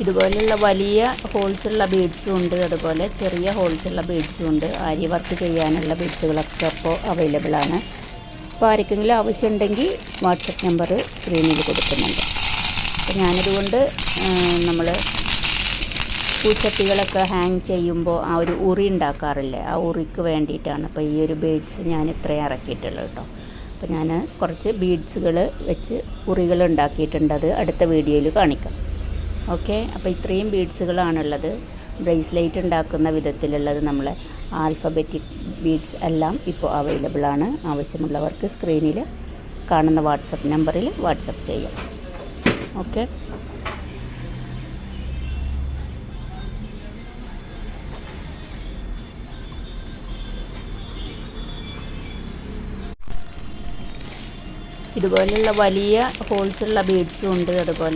ഇതുപോലുള്ള വലിയ ഹോൾസുള്ള ബീഡ്സും ഉണ്ട്, അതുപോലെ ചെറിയ ഹോൾസുള്ള ബീഡ്സും ഉണ്ട്. ആരി വർക്ക് ചെയ്യാനുള്ള ബീഡ്സുകളൊക്കെ ഇപ്പോൾ അവൈലബിൾ ആണ്. അപ്പോൾ ആർക്കെങ്കിലും ആവശ്യമുണ്ടെങ്കിൽ വാട്സപ്പ് നമ്പർ സ്ക്രീനിൽ കൊടുക്കുന്നുണ്ട്. അപ്പോൾ ഞാനിതുകൊണ്ട് നമ്മൾ പൂച്ചട്ടികളൊക്കെ ഹാങ് ചെയ്യുമ്പോൾ ആ ഒരു ഉറി ഉണ്ടാക്കാറില്ലേ, ആ ഉറിക്ക് വേണ്ടിയിട്ടാണ് അപ്പോൾ ഈ ഒരു ബീഡ്സ് ഞാൻ ഇത്രയും ഇറക്കിയിട്ടുള്ളത് കേട്ടോ. അപ്പോൾ ഞാൻ കുറച്ച് ബീഡ്സുകൾ വെച്ച് ഉറികൾ ഉണ്ടാക്കിയിട്ടുണ്ട്, അത് അടുത്ത വീഡിയോയിൽ കാണിക്കാം. ഓക്കെ, അപ്പോൾ ഇത്രയും ബീഡ്സുകളാണുള്ളത്. ബ്രേസ്ലെറ്റ് ഉണ്ടാക്കുന്ന വിധത്തിലുള്ളത് നമ്മളെ ആൽഫബറ്റിക് ബീഡ്സ് എല്ലാം ഇപ്പോൾ അവൈലബിൾ ആണ്. ആവശ്യമുള്ളവർക്ക് സ്ക്രീനിൽ കാണുന്ന വാട്സപ്പ് നമ്പറിൽ വാട്സപ്പ് ചെയ്യാം. ഓക്കെ, ഇതുപോലുള്ള വലിയ ഹോൾസുള്ള ബീഡ്സും ഉണ്ട്, അതുപോലെ